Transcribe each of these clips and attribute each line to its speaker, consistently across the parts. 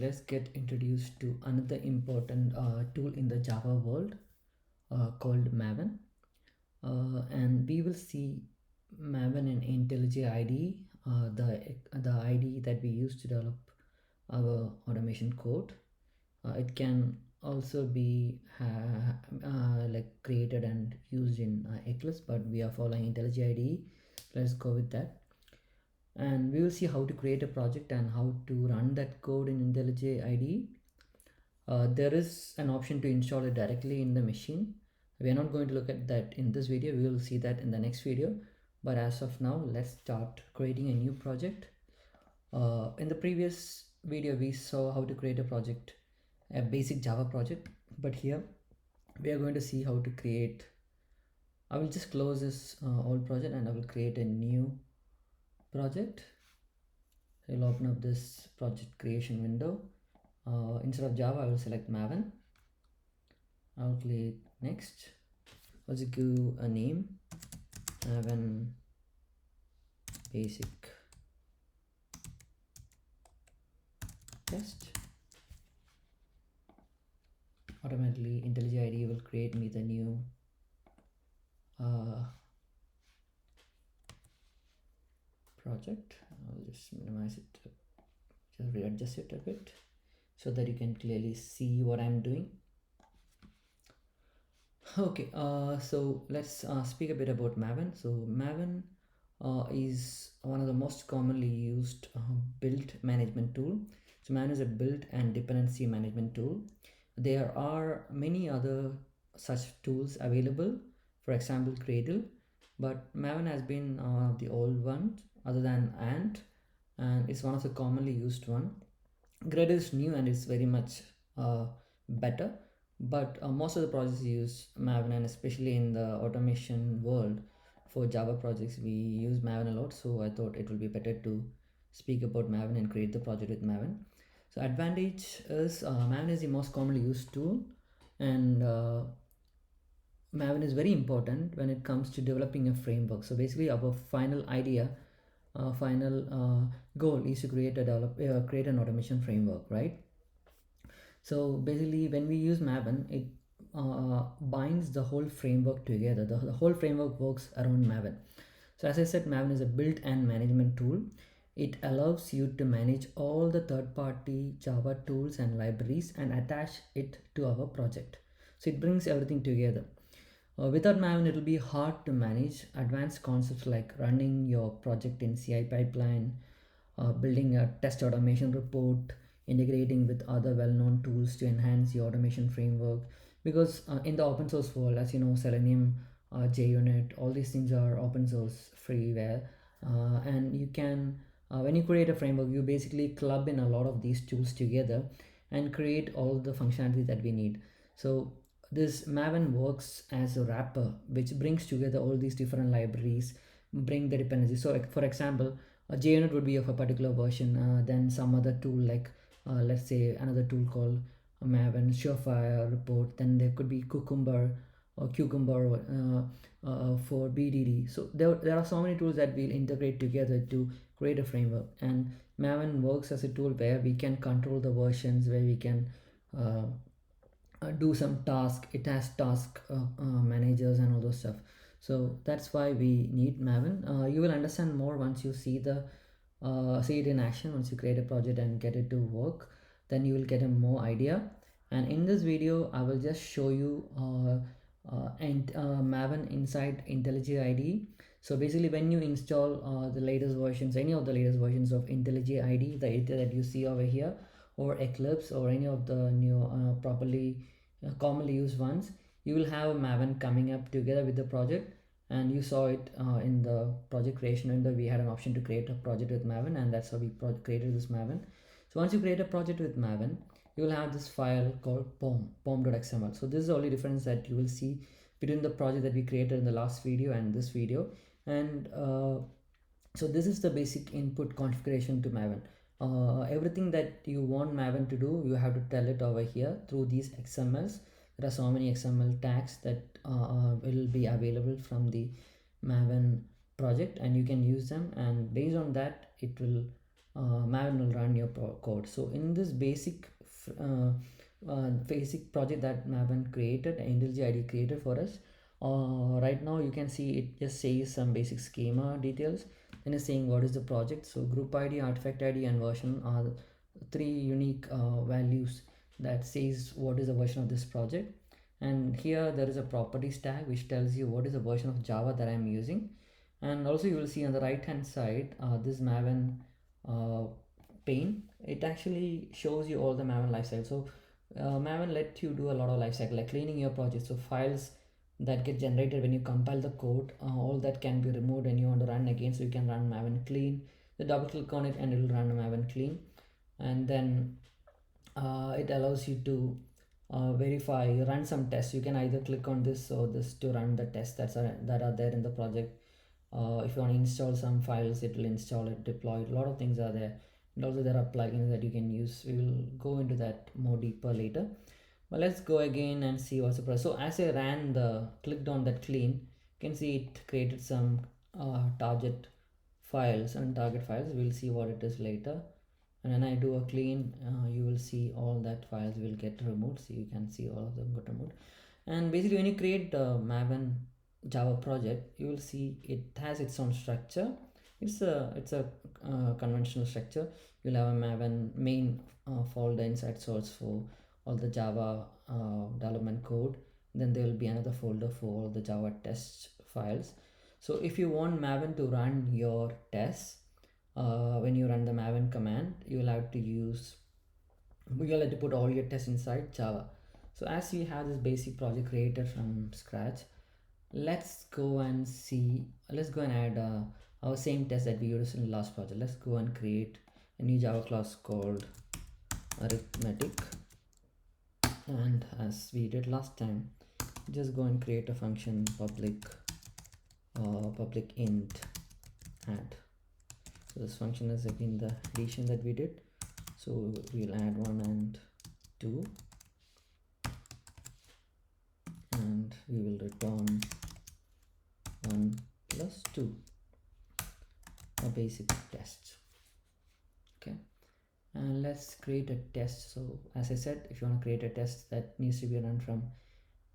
Speaker 1: Let's get introduced to another important tool in the Java world called Maven. And we will see Maven in IntelliJ IDE, the IDE that we use to develop our automation code. It can also be like created and used in Eclipse, but we are following IntelliJ IDE. Let's go with that. And we will see how to create a project and how to run that code in IntelliJ IDE. There is an option to install it directly in the machine. We are not going to look at that in this video. We will see that in the next video. But as of now, let's start creating a new project. In the previous video, we saw how to create a project, a basic Java project. But here, we are going to see how to create. I will just close this old project and I will create a new project. I'll open up this project creation window. Instead of Java, I will select Maven. I'll click next. I'll just give a name, Maven basic test. Automatically IntelliJ IDE will create me the new project. I'll just minimize it, just readjust it a bit so that you can clearly see what I'm doing. Okay, so let's speak a bit about Maven. So Maven is one of the most commonly used build management tool. So Maven is a build and dependency management tool. There are many other such tools available, for example Gradle, but Maven has been the old one other than Ant, and it's one of the commonly used one. Gradle is new and it's very much better, but most of the projects use Maven, and especially in the automation world for Java projects we use Maven a lot, so I thought it will be better to speak about Maven and create the project with Maven. So advantage is Maven is the most commonly used tool, and Maven is very important when it comes to developing a framework. So basically our final idea, final goal is to create an automation framework, right? So basically when we use Maven, it binds the whole framework together. The whole framework works around Maven. So as I said, Maven is a build and management tool. It allows you to manage all the third-party Java tools and libraries and attach it to our project. So it brings everything together. Without Maven, it will be hard to manage advanced concepts like running your project in CI pipeline, building a test automation report, integrating with other well-known tools to enhance your automation framework. Because in the open source world, as you know, Selenium, Junit, all these things are open source freeware, and you can when you create a framework, you basically club in a lot of these tools together and create all the functionality that we need. So this Maven works as a wrapper which brings together all these different libraries, bring the dependencies. So for example, a JUnit would be of a particular version, then some other tool like let's say another tool called Maven Surefire report, then there could be Cucumber or Cucumber for BDD. So there are so many tools that we'll integrate together to create a framework, and Maven works as a tool where we can control the versions, where we can do some task. It has task managers and all those stuff. So that's why we need Maven. You will understand more once you see it in action. Once you create a project and get it to work, then you will get a more idea. And in this video I will just show you Maven inside IntelliJ IDE. So basically when you install the latest versions, any of the latest versions of IntelliJ IDE, the editor that you see over here, or Eclipse, or any of the new commonly used ones, you will have Maven coming up together with the project. And you saw it in the project creation window. We had an option to create a project with Maven, and that's how we created this Maven. So once you create a project with Maven, you will have this file called pom.xml. So this is the only difference that you will see between the project that we created in the last video and this video. And so this is the basic input configuration to Maven. Everything that you want Maven to do, you have to tell it over here through these XMLs. There are so many XML tags that will be available from the Maven project, and you can use them, and based on that it will Maven will run your code. So in this basic project that Maven created, IntelliJ IDE created for us, right now you can see it just says some basic schema details, then it's saying what is the project. So group ID, artifact ID and version are the three unique values that says what is the version of this project. And here there is a properties tag which tells you what is the version of Java that I'm using. And also you will see on the right hand side this Maven uh, pane. It actually shows you all the Maven lifecycle. So Maven let you do a lot of lifecycle like cleaning your project. So files that get generated when you compile the code, all that can be removed and you want to run again. So you can run Maven clean. You double click on it and it will run Maven clean. And then it allows you to verify, run some tests. You can either click on this or this to run the tests that are there in the project. If you want to install some files, it will install it, deploy it. A lot of things are there, and also there are plugins that you can use. We will go into that more deeper later, but let's go again and see what's the process. So as I clicked on that clean, you can see it created some target files and target files. We'll see what it is later. And when I do a clean, you will see all that files will get removed. So you can see all of them got removed. And basically when you create the Maven Java project, you will see it has its own structure. It's a conventional structure. You'll have a Maven main folder inside source for all the Java development code. Then there will be another folder for all the Java test files. So if you want Maven to run your tests, when you run the Maven command, you'll have to put all your tests inside Java. So as we have this basic project created from scratch, let's go and add our same test that we used in the last project. Let's go and create a new Java class called arithmetic, and as we did last time, just go and create a function public int add. So this function is again the addition that we did, so we'll add 1 and 2 and we will return 1 plus 2, a basic test. Okay, and let's create a test. So as I said, if you want to create a test that needs to be run from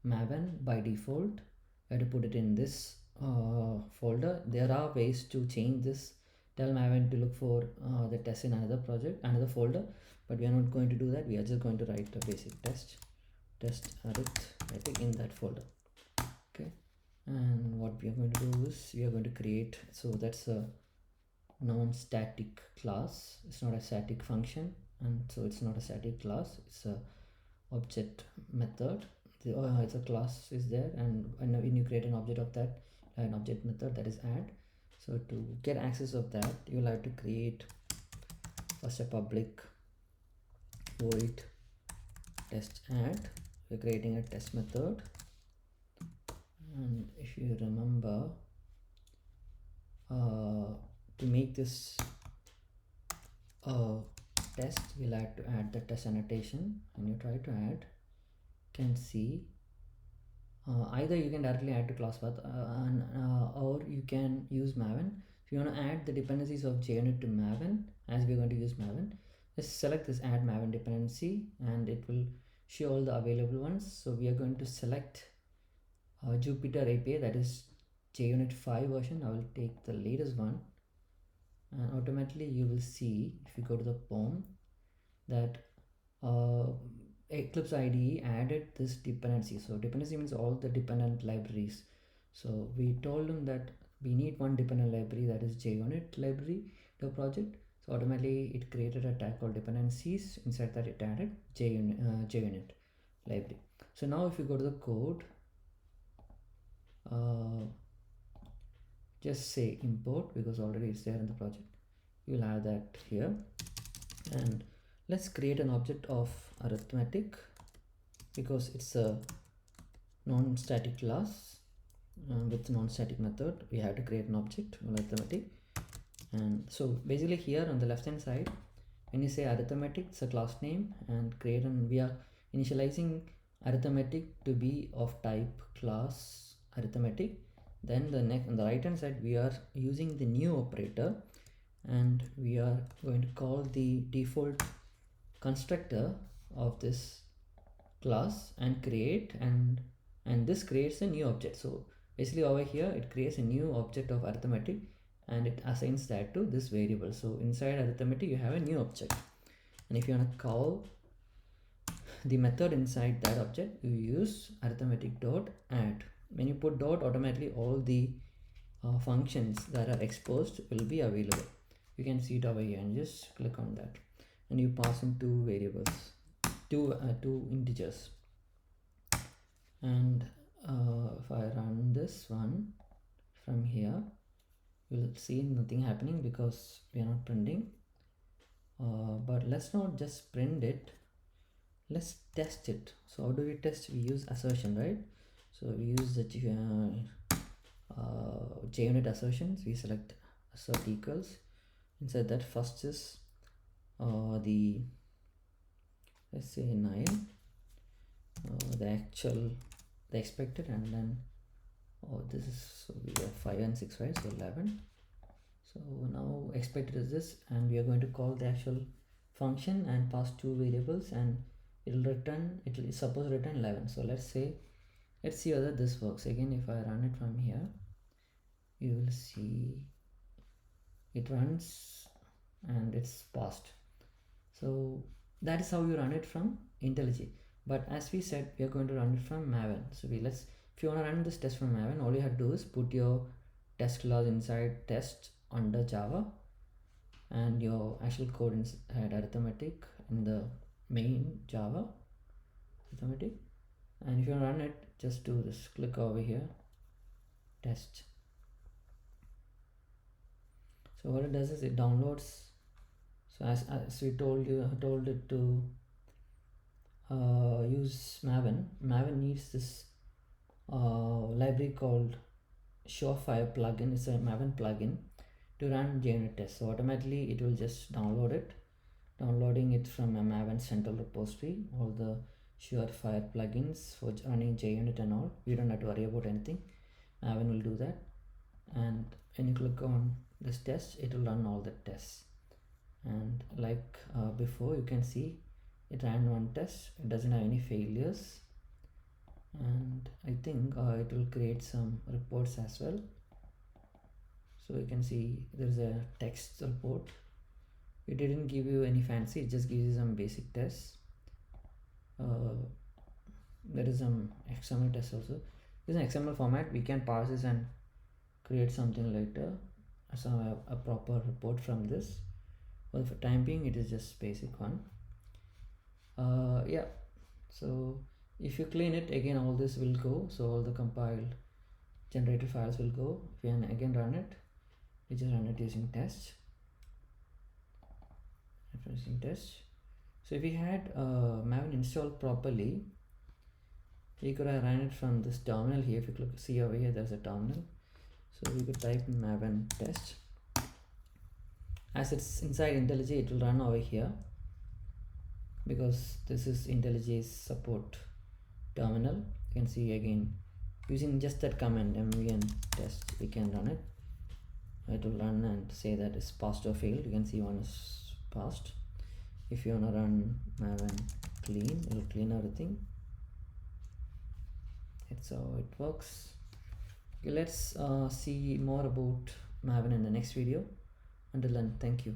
Speaker 1: Maven, by default you have to put it in this folder. There are ways to change this. Tell Maven to look for the test in another folder, but we are not going to do that. We are just going to write a basic test arithmetic in that folder. Okay, and what we are going to do is we are going to create, so that's a non-static class. It's not a static function, and so it's not a static class, it's a object method. It's a class is there, and when you create an object of that, an object method that is add. So to get access of that, you will have to create first a public void test add. We're creating a test method, and if you remember, to make this test, we'll have to add the test annotation, and you try to add, can see either you can directly add to class path or you can use Maven. If you want to add the dependencies of Junit to Maven, as we're going to use Maven, just select this add Maven dependency and it will show all the available ones. So we are going to select Jupyter API, that is JUnit 5 version. I will take the latest one, and automatically you will see, if you go to the POM, that Eclipse IDE added this dependency. So dependency means all the dependent libraries. So we told them that we need one dependent library, that is JUnit library to a project. So automatically it created a tag called dependencies. Inside that it added JUnit library. So now if you go to the code, just say import, because already it's there in the project. You will have that here, and let's create an object of arithmetic because it's a non-static class with non-static method. We have to create an object of arithmetic. And so basically here on the left hand side, when you say arithmetic, it's a class name, and we are initializing arithmetic to be of type class arithmetic. Then on the right hand side, we are using the new operator and we are going to call the default constructor of this class and create, and this creates a new object. So basically over here it creates a new object of arithmetic and it assigns that to this variable. So inside arithmetic you have a new object, and if you want to call the method inside that object, you use arithmetic dot add. When you put dot, automatically all the functions that are exposed will be available. You can see it over here, and just click on that, and you pass in two variables, two integers. And if I run this one from here, you'll see nothing happening because we are not printing. But let's not just print it, let's test it. So how do we test? We use assertion, right? So we use the Junit assertions. We select assert equals. Inside that, first is the, let's say 9, the expected, and then this is, so we have 5 and 6, right? So 11. So now expected is this, and we are going to call the actual function and pass two variables, and it will suppose return 11. So let's see whether this works. Again, if I run it from here, you will see it runs and it's passed. So that is how you run it from IntelliJ. But as we said, we are going to run it from Maven. So if you want to run this test from Maven, all you have to do is put your test class inside test under Java, and your actual code inside arithmetic in the main Java arithmetic. And if you run it, just do this, click over here, test. So what it does is it downloads. So as we told it to use Maven. Maven needs this library called Surefire plugin. It's a Maven plugin to run Junit test. So automatically it will just download it, downloading it from a Maven central repository, all the Surefire plugins for running JUnit and all. You don't have to worry about anything. Maven will do that. And when you click on this test, it will run all the tests. And like before, you can see it ran one test. It doesn't have any failures, and I think it will create some reports as well. So you can see there's a text report. It didn't give you any fancy, it just gives you some basic tests. There is some XML test also. This is an XML format. We can parse this and create something later, so a proper report from this. Well, for time being, it is just basic one. Yeah, so if you clean it again, all this will go. So all the compiled generated files will go. If you again run it, we just run it using test. So if we had Maven installed properly, we could have run it from this terminal here. If you see over here, there's a terminal. So we could type in Maven test. As it's inside IntelliJ, it will run over here because this is IntelliJ's support terminal. You can see again, using just that command mvn test, we can run it. It will run and say that it's passed or failed. You can see one is passed. If you want to run Maven clean, it will clean everything. That's how it works. Okay, let's see more about Maven in the next video. Until then, thank you.